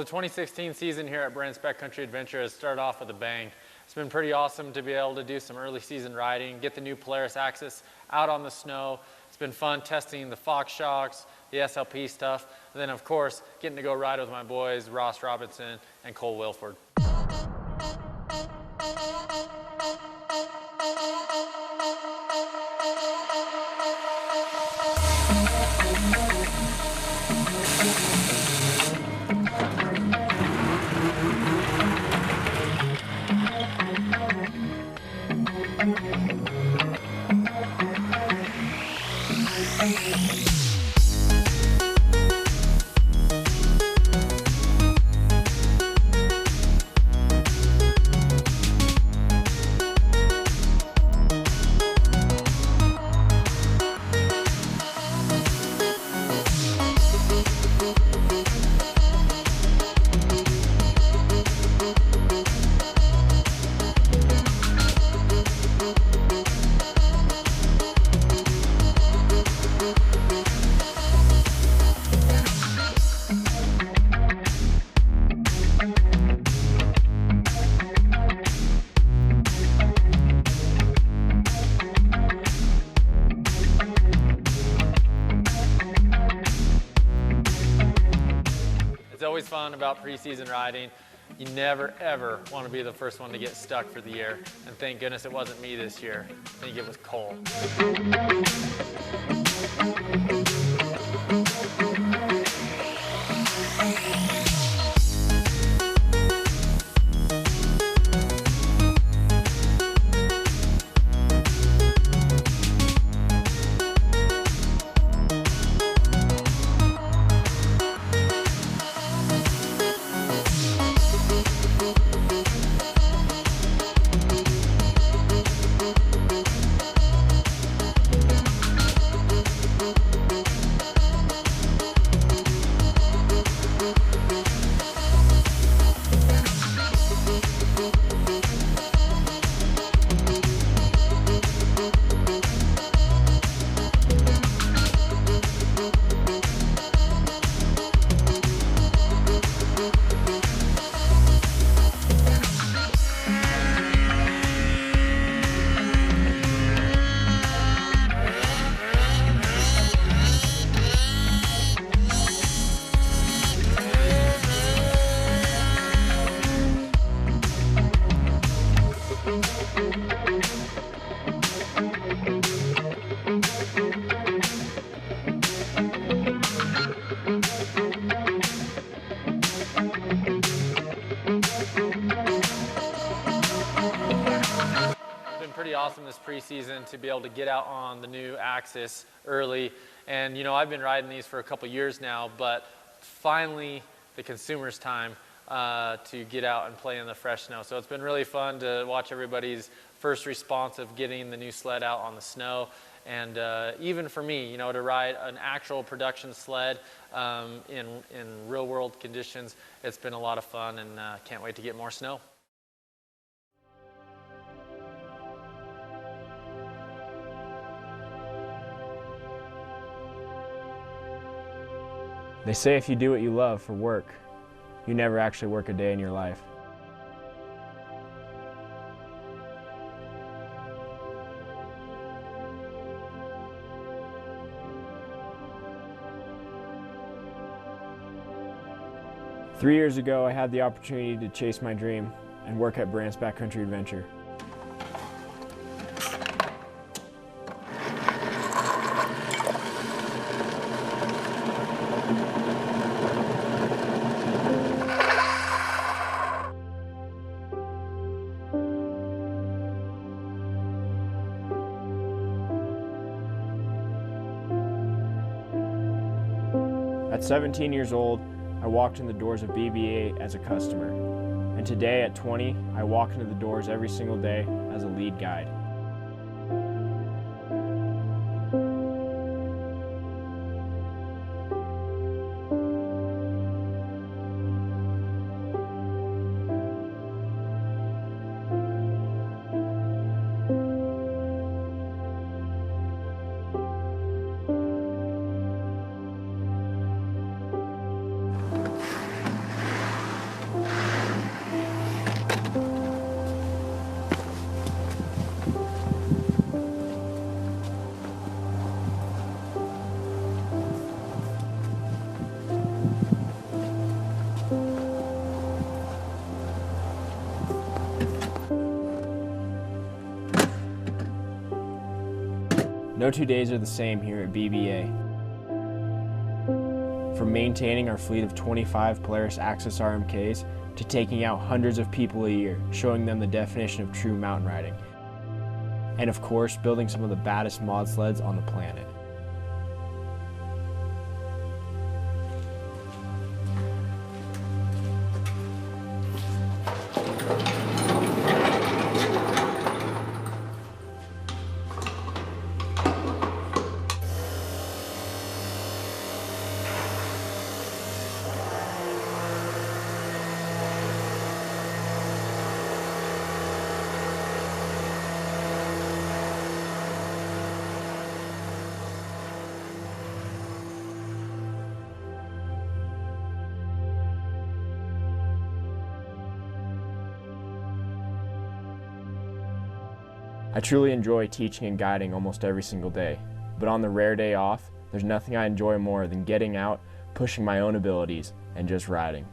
the 2016 season here at Burandts Backcountry Adventure has started off with a bang. It's been pretty awesome to be able to do some early season riding, get the new Polaris Axis out on the snow. It's been fun testing the Fox shocks, the SLP stuff, and then of course getting to go ride with my boys Ross Robinson and Cole Wilford. It's always fun about preseason riding. You never ever want to be the first one to get stuck for the year. And thank goodness it wasn't me this year. I think it was Cole. Pretty awesome this preseason to be able to get out on the new Axis early. And you know, I've been riding these for a couple years now, but finally the consumer's time to get out and play in the fresh snow. So it's been really fun to watch everybody's first response of getting the new sled out on the snow. And even for me, you know, to ride an actual production sled in real world conditions, it's been a lot of fun, and can't wait to get more snow. They say if you do what you love for work, you never actually work a day in your life. Three years ago, I had the opportunity to chase my dream and work at Burandts Backcountry Adventure. At 17 years old, I walked in the doors of BBA as a customer. And today at 20, I walk into the doors every single day as a lead guide. No 2 days are the same here at BBA. From maintaining our fleet of 25 Polaris Axis RMKs to taking out hundreds of people a year, showing them the definition of true mountain riding. And of course, building some of the baddest mod sleds on the planet. I truly enjoy teaching and guiding almost every single day, but on the rare day off, there's nothing I enjoy more than getting out, pushing my own abilities, and just riding.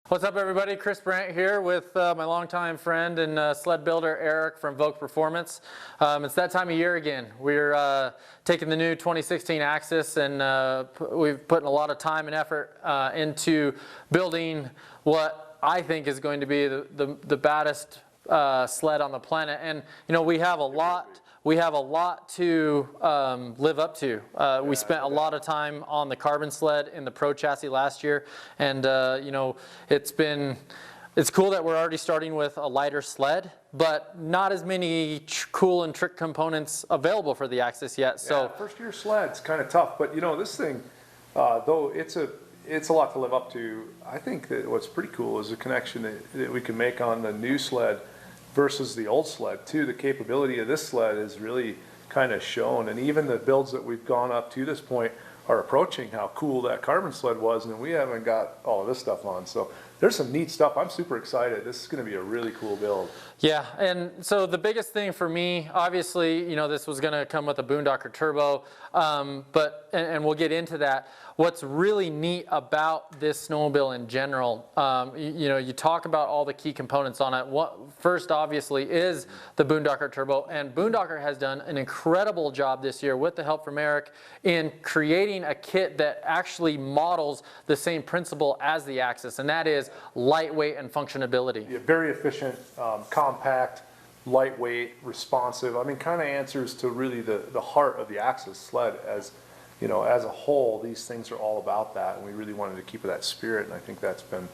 What's up, everybody? Chris Burandt here with my longtime friend and sled builder Eric from Vogue Performance. It's that time of year again. We're taking the new 2016 Axis, and we've put a lot of time and effort into building what I think is going to be the baddest sled on the planet. And you know, we have a lot to live up to. We spent a lot of time on the carbon sled in the Pro chassis last year, and you know, it's cool that we're already starting with a lighter sled, but not as many cool and trick components available for the Axis yet. So yeah, first year sled's kind of tough, but you know, this thing, though it's a lot to live up to. I think that what's pretty cool is the connection that we can make on the new sled versus the old sled too. The capability of this sled is really kind of shown, and even the builds that we've gone up to this point are approaching how cool that carbon sled was, and we haven't got all of this stuff on. So there's some neat stuff. I'm super excited. This is going to be a really cool build. Yeah, and so the biggest thing for me, obviously, you know, this was going to come with a Boondocker turbo, and we'll get into that. What's really neat about this snowmobile in general, you know, you talk about all the key components on it. First, obviously, is the Boondocker turbo, and Boondocker has done an incredible job this year with the help from Eric in creating a kit that actually models the same principle as the Axis, and that is lightweight and functionability. Yeah, very efficient, compact, lightweight, responsive. I mean, kind of answers to really the heart of the Axis sled. As you know, as a whole, these things are all about that, and we really wanted to keep that spirit, and I think that's been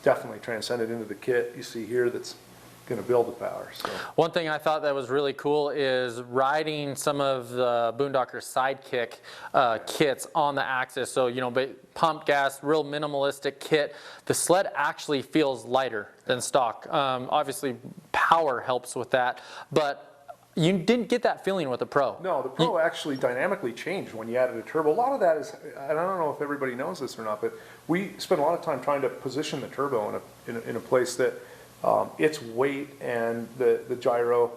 definitely transcended into the kit you see here that's going to build the power. So one thing I thought that was really cool is riding some of the Boondocker Sidekick kits on the Axis. So, you know, pump gas, real minimalistic kit. The sled actually feels lighter than stock. Obviously, power helps with that, but you didn't get that feeling with the Pro. No, the Pro actually dynamically changed when you added a turbo. A lot of that is, and I don't know if everybody knows this or not, but we spent a lot of time trying to position the turbo in a place that its weight and the gyro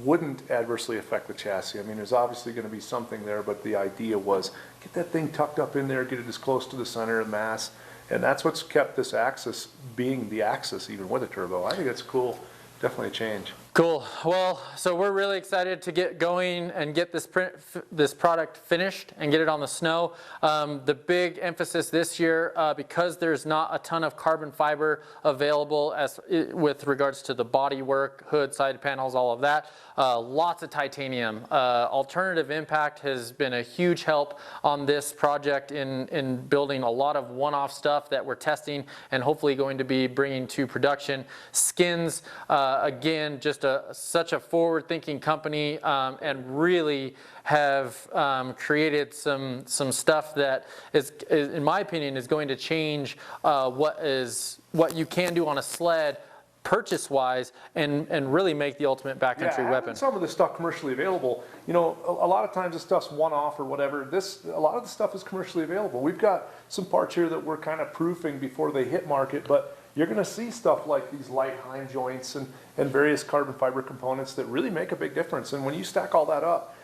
wouldn't adversely affect the chassis. I mean, there's obviously going to be something there, but the idea was get that thing tucked up in there, get it as close to the center of mass, and that's what's kept this Axis being the Axis even with a turbo. I think that's cool. Definitely a change. Cool. Well, so we're really excited to get going and get this product finished and get it on the snow. The big emphasis this year, because there's not a ton of carbon fiber available with regards to the body work, hood, side panels, all of that, lots of titanium. Alternative Impact has been a huge help on this project in building a lot of one-off stuff that we're testing and hopefully going to be bringing to production. Skins, again, just such a forward-thinking company, and really have created some stuff that is, in my opinion, is going to change what you can do on a sled purchase-wise, and really make the ultimate backcountry weapon. Some of the stuff commercially available, you know, a lot of times this stuff's one-off or whatever. A lot of the stuff is commercially available. We've got some parts here that we're kind of proofing before they hit market, but you're going to see stuff like these light Heim joints and various carbon fiber components that really make a big difference. And when you stack all that up,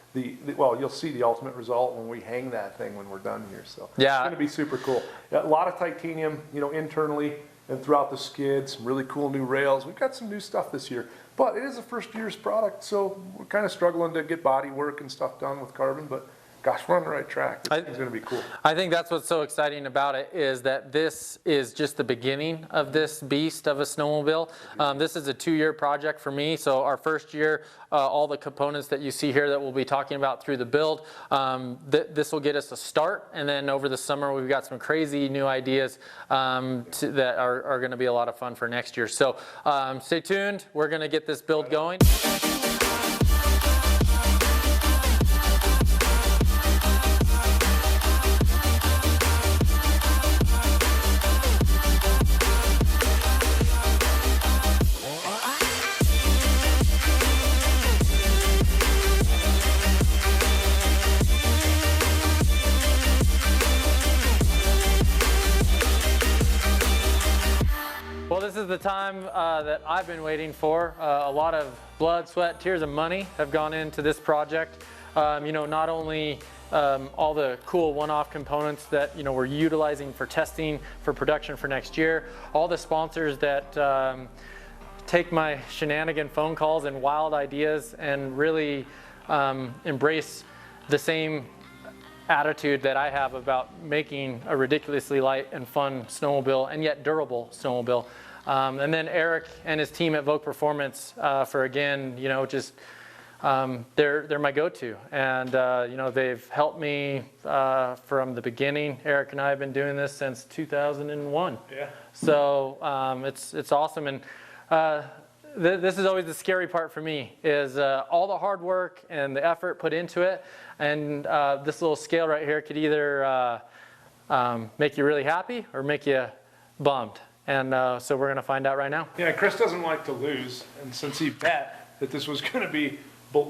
well, you'll see the ultimate result when we hang that thing when we're done here. So yeah, it's going to be super cool. A lot of titanium, you know, internally and throughout the skid. Some really cool new rails. We've got some new stuff this year, but it is a first year's product, so we're kind of struggling to get body work and stuff done with carbon, but gosh, we're on the right track. This thing's going to be cool. I think that's what's so exciting about it, is that this is just the beginning of this beast of a snowmobile. This is a 2-year project for me. So our first year, all the components that you see here that we'll be talking about through the build, this will get us a start. And then over the summer, we've got some crazy new ideas that are going to be a lot of fun for next year. So stay tuned. We're going to get this build going. This is the time that I've been waiting for. A lot of blood, sweat, tears, and money have gone into this project. You know, not only all the cool one-off components that, you know, we're utilizing for testing for production for next year, all the sponsors that take my shenanigan phone calls and wild ideas and really embrace the same attitude that I have about making a ridiculously light and fun snowmobile and yet durable snowmobile. And then Eric and his team at Vogue Performance for, again, you know, just they're my go-to, and you know, they've helped me from the beginning. Eric and I have been doing this since 2001. Yeah. So it's awesome, and this is always the scary part for me, is all the hard work and the effort put into it, and this little scale right here could either make you really happy or make you bummed, and so we're going to find out right now. Yeah, Chris doesn't like to lose, and since he bet that this was going to be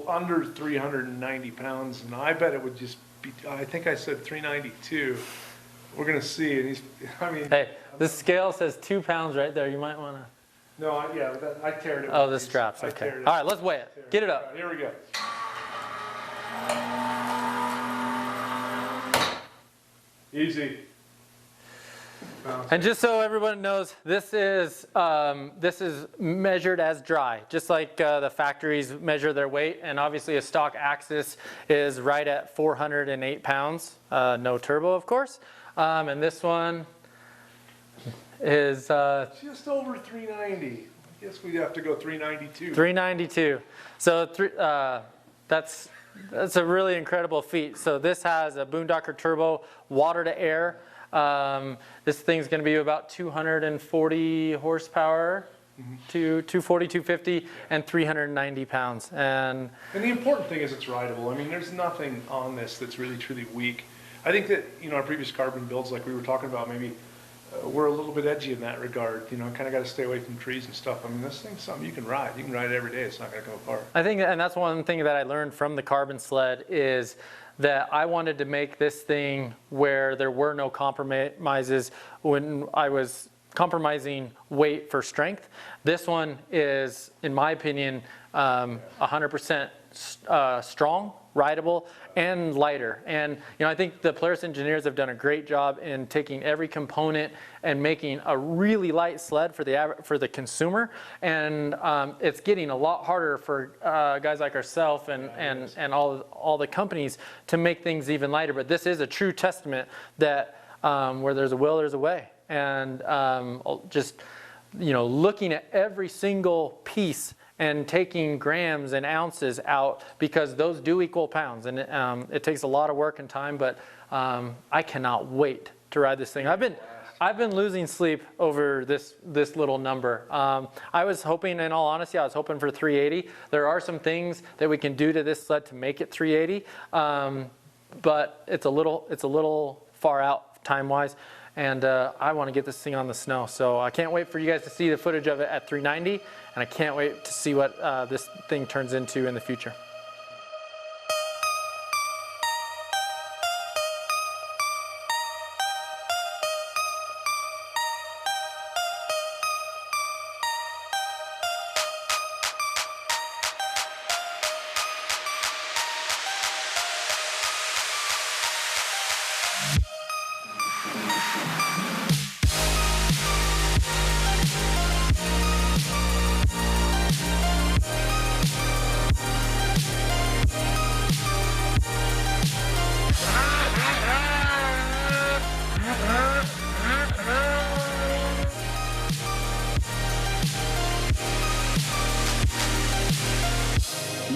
under 390 pounds, and I bet it would just be, I think I said 392. We're going to see, and I mean. Hey, this scale says 2 pounds right there. You might want to. No, I teared it. Oh, the straps, okay. All right, let's weigh it. Get it up. Here we go. Easy. And just so everyone knows, this is measured as dry, just like the factories measure their weight. And obviously a stock Axis is right at 408 pounds, no turbo, of course. And this one is just over 390. I guess we'd have to go 392. 392. So that's a really incredible feat. So this has a Boondocker turbo, water to air. This thing's going to be about 240 horsepower, to 240, 250, and 390 pounds. And the important thing is it's rideable. I mean, there's nothing on this that's really truly weak. I think that, you know, our previous carbon builds, like we were talking about, maybe we're a little bit edgy in that regard. You know, kind of got to stay away from trees and stuff. I mean, this thing's something you can ride. You can ride it every day. It's not going to come apart. I think, and that's one thing that I learned from the carbon sled, is that I wanted to make this thing where there were no compromises when I was compromising weight for strength. This one is, in my opinion, 100% strong, rideable, and lighter. And you know, I think the Polaris engineers have done a great job in taking every component and making a really light sled for the consumer. And it's getting a lot harder for guys like ourselves and all the companies to make things even lighter. But this is a true testament that where there's a will, there's a way. And just, you know, looking at every single piece and taking grams and ounces out, because those do equal pounds, and it takes a lot of work and time, but I cannot wait to ride this thing. I've been losing sleep over this little number. I was hoping, in all honesty, I was hoping for 380. There are some things that we can do to this sled to make it 380, but it's a little far out time-wise. And I want to get this thing on the snow. So I can't wait for you guys to see the footage of it at 390, and I can't wait to see what this thing turns into in the future.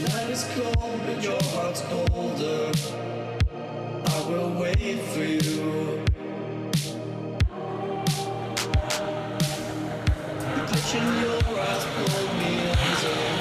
Night is cold, but your heart's colder. I will wait for you. The glitch in your eyes pulled me under.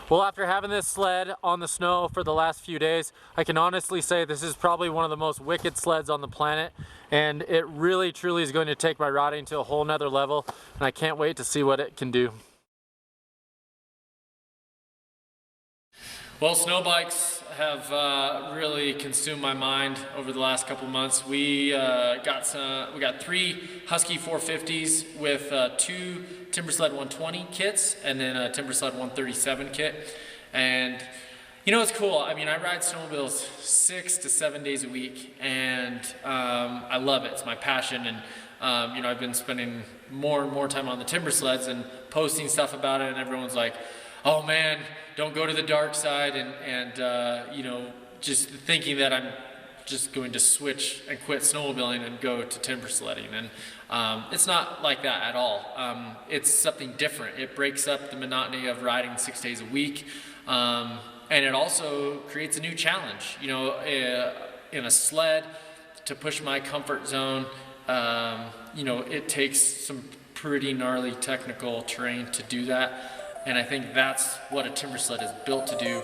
Well, after having this sled on the snow for the last few days, I can honestly say this is probably one of the most wicked sleds on the planet, and it really truly is going to take my riding to a whole nother level, and I can't wait to see what it can do. Well, snow bikes have really consumed my mind over the last couple months. We got 3 Husky 450s with 2 Timbersled 120 kits and then a Timbersled 137 kit. And you know, it's cool. I mean, I ride snowmobiles 6 to 7 days a week, and I love it. It's my passion, and you know, I've been spending more and more time on the Timbersleds and posting stuff about it, and everyone's like, oh man, don't go to the dark side, and you know, just thinking that I'm just going to switch and quit snowmobiling and go to timber sledding. And it's not like that at all. It's something different. It breaks up the monotony of riding 6 days a week, and it also creates a new challenge. You know, in a sled, to push my comfort zone, you know, it takes some pretty gnarly technical terrain to do that. And I think that's what a timber sled is built to do.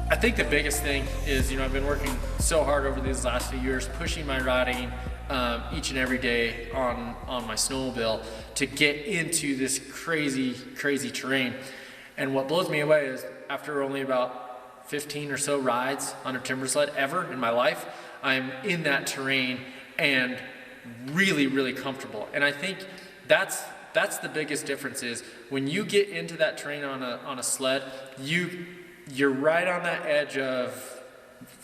I think the biggest thing is, you know, I've been working so hard over these last few years, pushing my riding each and every day on my snowmobile to get into this crazy terrain. And what blows me away is after only about 15 or so rides on a timber sled ever in my life, I'm in that terrain and really comfortable. And I think that's the biggest difference is when you get into that terrain on a sled, you're right on that edge of,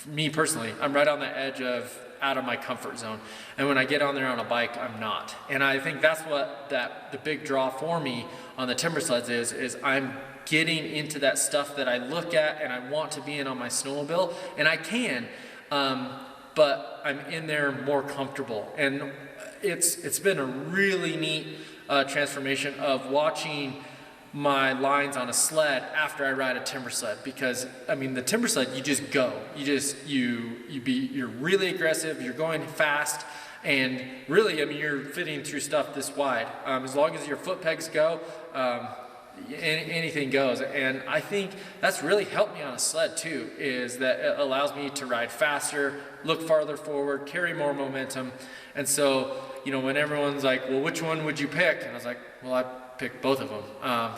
me personally, I'm right on the edge of out of my comfort zone. And when I get on there on a bike, I'm not. And I think that's what the big draw for me on the timber sleds is I'm getting into that stuff that I look at and I want to be in on my snowmobile, and I can. but I'm in there more comfortable. And it's been a really neat transformation of watching my lines on a sled after I ride a timber sled, because I mean the timber sled, you just go, you're really aggressive, you're going fast, and really, I mean, you're fitting through stuff this wide. As long as your foot pegs go, anything goes. And I think that's really helped me on a sled too, is that it allows me to ride faster, look farther forward, carry more momentum. And so, you know, when everyone's like, well, which one would you pick? And I was like, well, I pick both of them,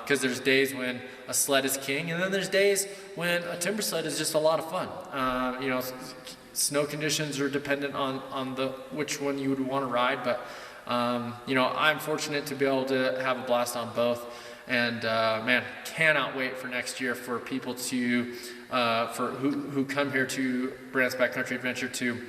because there's days when a sled is king, and then there's days when a timber sled is just a lot of fun. You know, snow conditions are dependent on which one you would want to ride, but you know, I'm fortunate to be able to have a blast on both. And man, cannot wait for next year for people to who come here to Burandts Backcountry Adventure to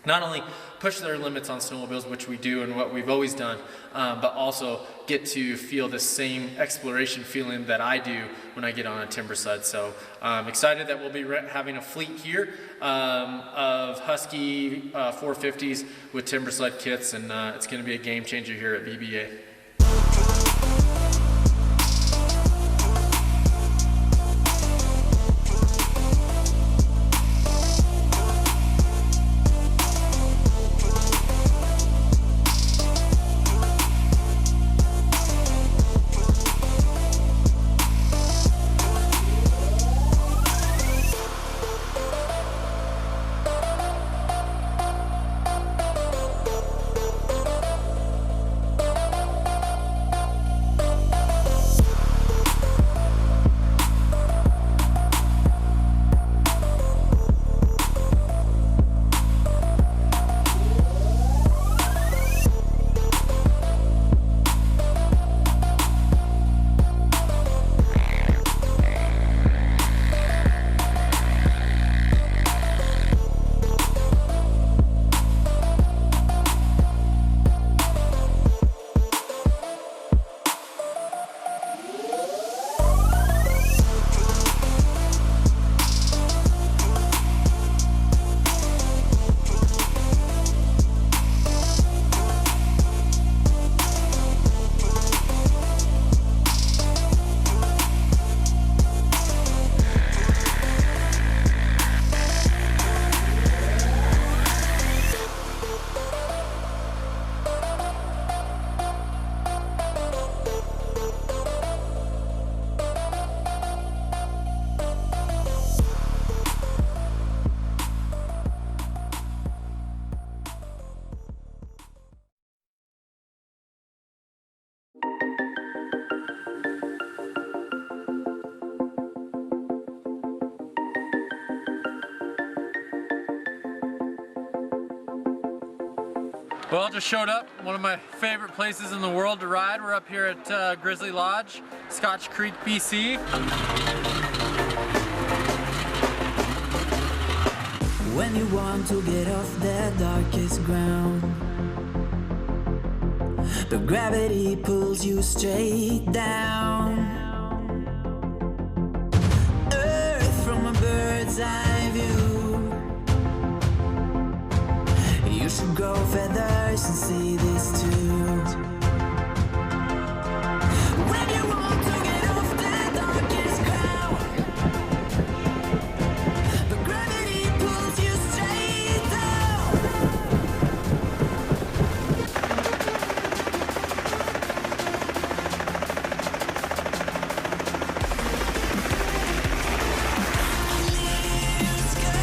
not only push their limits on snowmobiles, which we do and what we've always done, but also get to feel the same exploration feeling that I do when I get on a timber sled. So I'm excited that we'll be having a fleet here of Husky 450s with timber sled kits, and it's going to be a game changer here at BBA. Well, just showed up, one of my favorite places in the world to ride. We're up here at Grizzly Lodge, Scotch Creek, BC. When you want to get off the darkest ground, but gravity pulls you straight down. Earth from a bird's eye view. You should grow feathers and see this too. When you want to get off the darkest ground, but gravity pulls you straight down. Clear sky.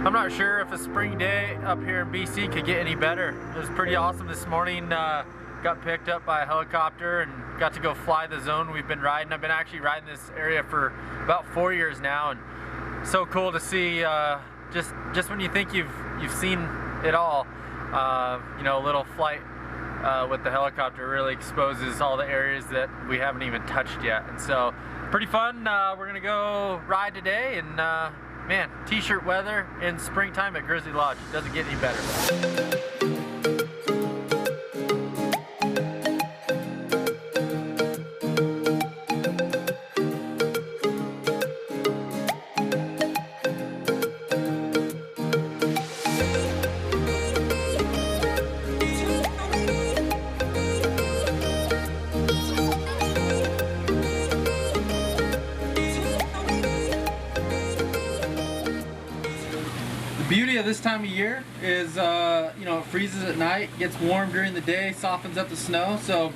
I'm not sure if a spring day up here in BC could get any better. It was pretty awesome this morning. Got picked up by a helicopter and got to go fly the zone we've been riding. I've been actually riding this area for about 4 years now, and so cool to see. Just when you think you've seen it all, you know, a little flight with the helicopter really exposes all the areas that we haven't even touched yet. And so pretty fun. We're gonna go ride today, and man, t-shirt weather in springtime at Grizzly Lodge. Doesn't get any better. The beauty of this time of year is, you know, it freezes at night, gets warm during the day, softens up the snow, so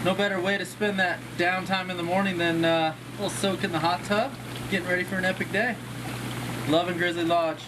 no better way to spend that downtime in the morning than a little soak in the hot tub, getting ready for an epic day. Loving Grizzly Lodge.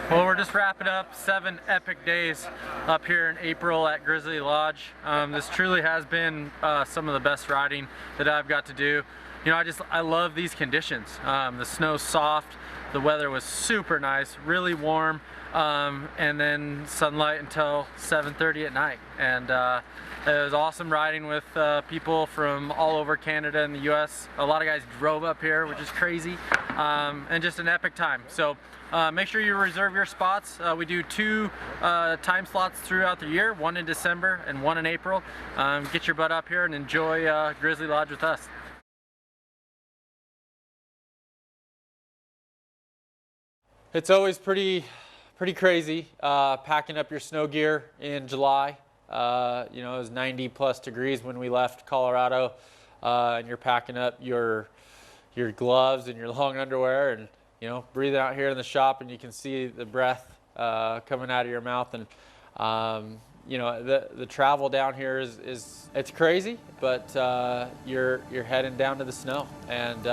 Well, we're just wrapping up 7 epic days up here in April at Grizzly Lodge. This truly has been some of the best riding that I've got to do. You know, I love these conditions. The snow's soft, the weather was super nice, really warm, and then sunlight until 7:30 at night. And it was awesome riding with people from all over Canada and the US. A lot of guys drove up here, which is crazy, and just an epic time. So make sure you reserve your spots. We do 2 time slots throughout the year, 1 in December and 1 in April. Get your butt up here and enjoy Grizzly Lodge with us. It's always pretty crazy packing up your snow gear in July. You know, it was 90+ degrees when we left Colorado, and you're packing up your your gloves and your long underwear, and you know, breathing out here in the shop, and you can see the breath coming out of your mouth. And you know, the travel down here is it's crazy, but you're heading down to the snow, and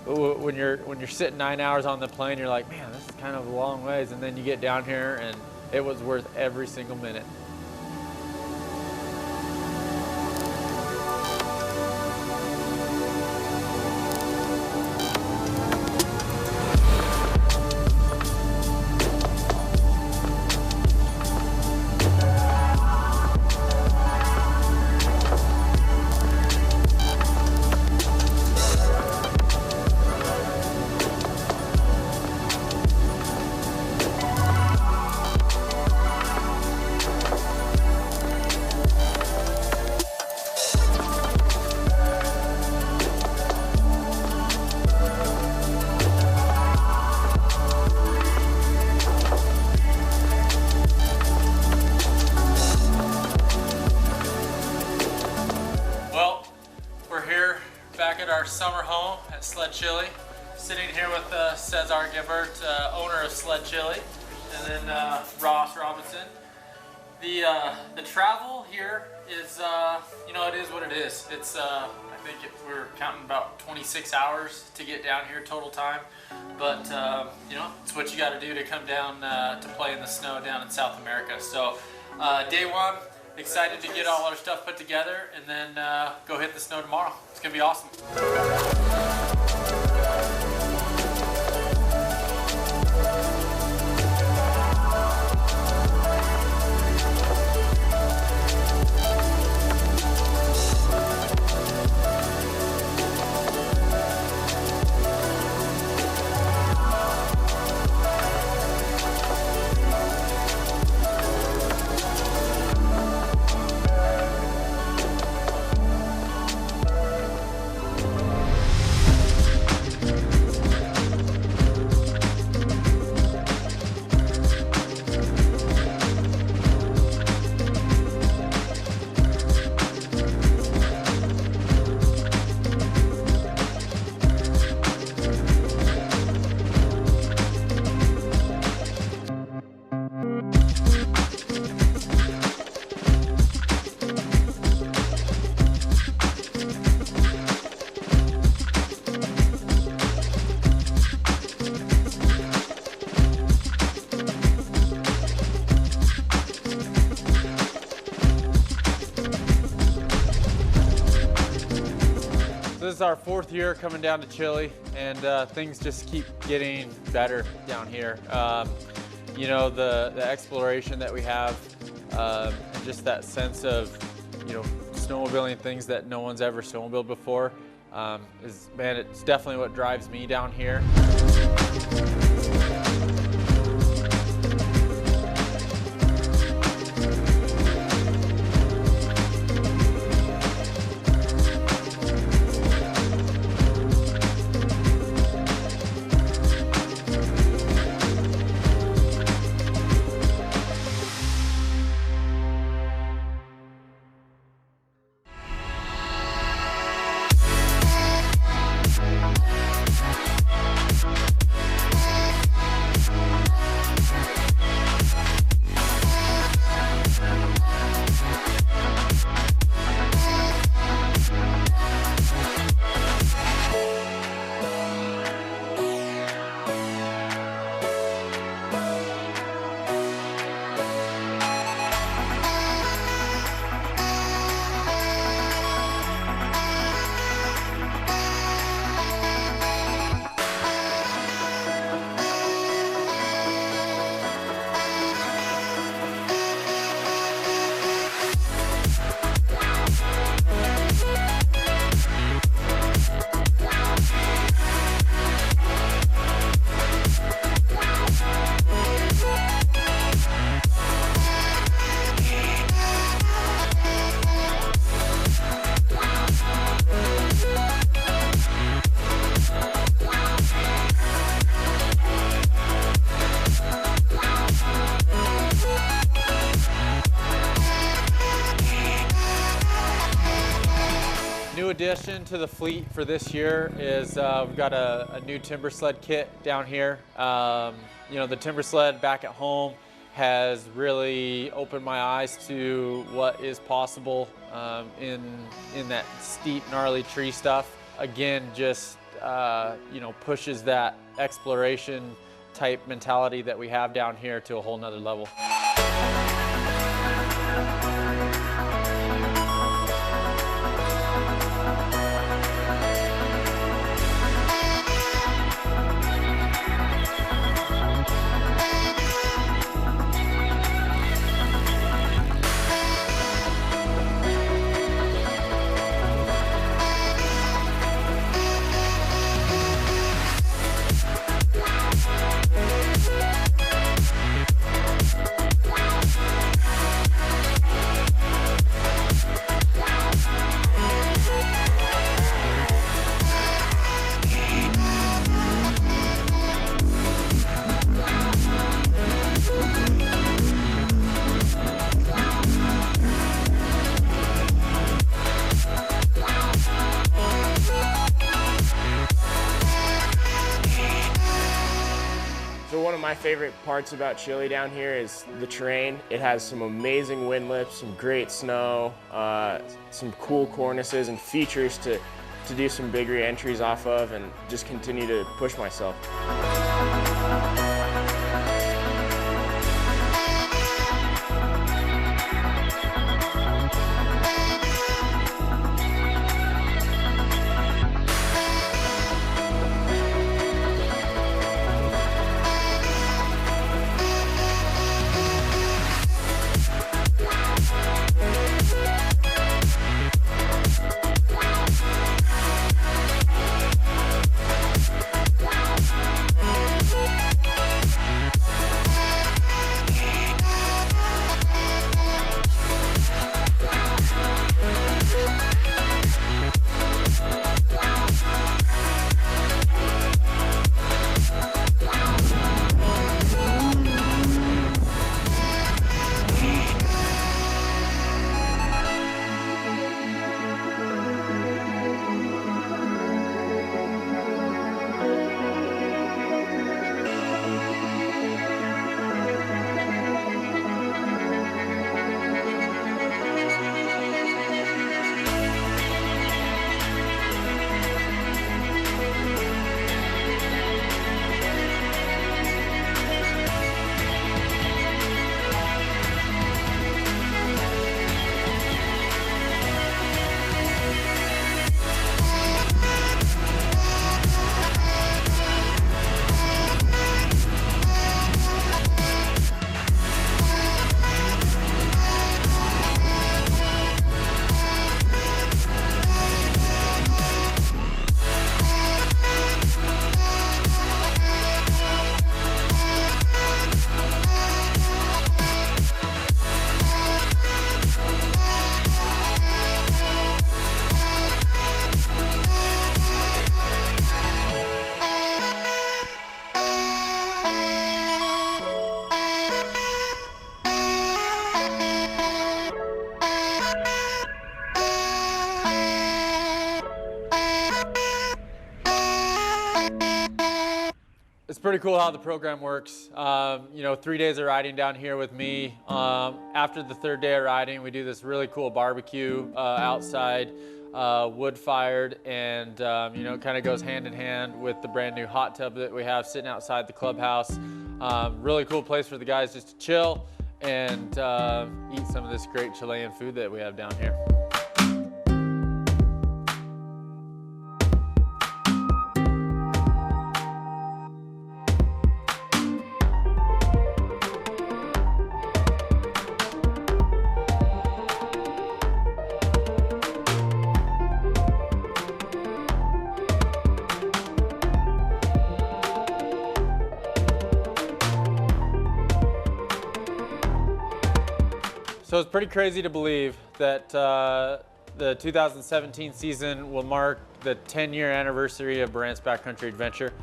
when you're sitting 9 hours on the plane, you're like, man, this is kind of a long ways, and then you get down here, and it was worth every single minute. Back at our summer home at Sled Chili, sitting here with Cesar Gibbert, owner of Sled Chili, and then Ross Robinson. The travel here is, you know, it is what it is. It's, I think we're counting about 26 hours to get down here total time, but you know, it's what you got to do to come down to play in the snow down in South America. So day one, excited to get all our stuff put together and then go hit the snow tomorrow. It's gonna be awesome. This is our 4th year coming down to Chile, and things just keep getting better down here. You know, the exploration that we have, and just that sense of, you know, snowmobiling things that no one's ever snowmobiled before, man, it's definitely what drives me down here. new addition to the fleet for this year is we've got a new timber sled kit down here. You know, the timber sled back at home has really opened my eyes to what is possible in that steep, gnarly tree stuff. Again, just you know, pushes that exploration type mentality that we have down here to a whole nother level. One of my favorite parts about Chile down here is the terrain. It has some amazing wind lips, some great snow, some cool cornices and features to do some big re-entries off of and just continue to push myself. It's pretty cool how the program works. You know, 3 days of riding down here with me. After the third day of riding, we do this really cool barbecue outside, wood fired, and you know, it kind of goes hand in hand with the brand new hot tub that we have sitting outside the clubhouse. Really cool place for the guys just to chill and eat some of this great Chilean food that we have down here. So it's pretty crazy to believe that the 2017 season will mark the 10-year anniversary of Burandts Backcountry Adventure.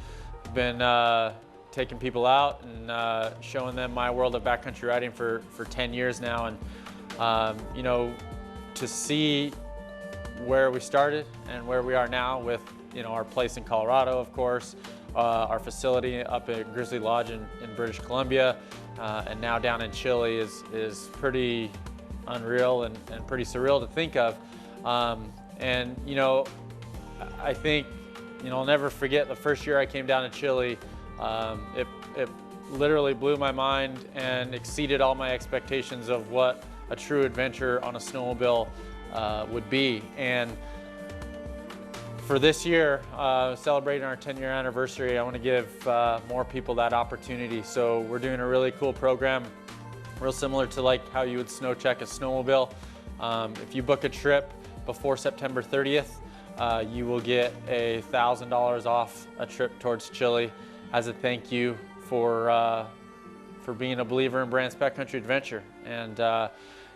I've been taking people out and showing them my world of backcountry riding for 10 years now, and you know, to see where we started and where we are now with, you know, our place in Colorado, of course, our facility up at Grizzly Lodge in British Columbia, and now down in Chile is pretty unreal and pretty surreal to think of. And, you know, I think, you know, I'll never forget the first year I came down to Chile. It literally blew my mind and exceeded all my expectations of what a true adventure on a snowmobile would be. And for this year, celebrating our 10-year anniversary, I want to give more people that opportunity. So we're doing a really cool program, real similar to like how you would snow check a snowmobile. If you book a trip before September 30th, you will get $1,000 off a trip towards Chile as a thank you for being a believer in Burandts backcountry adventure. And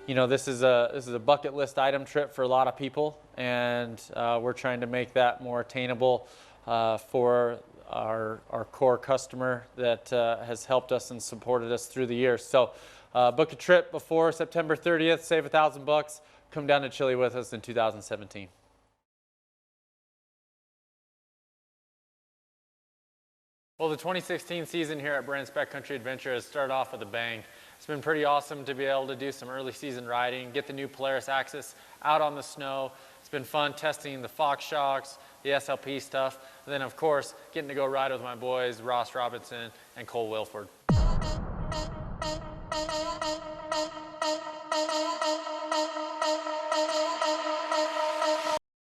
you know, this is a bucket list item trip for a lot of people, and we're trying to make that more attainable for our core customer that has helped us and supported us through the years. So book a trip before September 30th, save $1,000, come down to Chile with us in 2017. Well, the 2016 season here at Burandts Backcountry Adventure has started off with a bang. It's been pretty awesome to be able to do some early season riding, get the new Polaris Axis out on the snow. It's been fun testing the Fox shocks, the SLP stuff, and then of course getting to go ride with my boys Ross Robinson and Cole Wilford.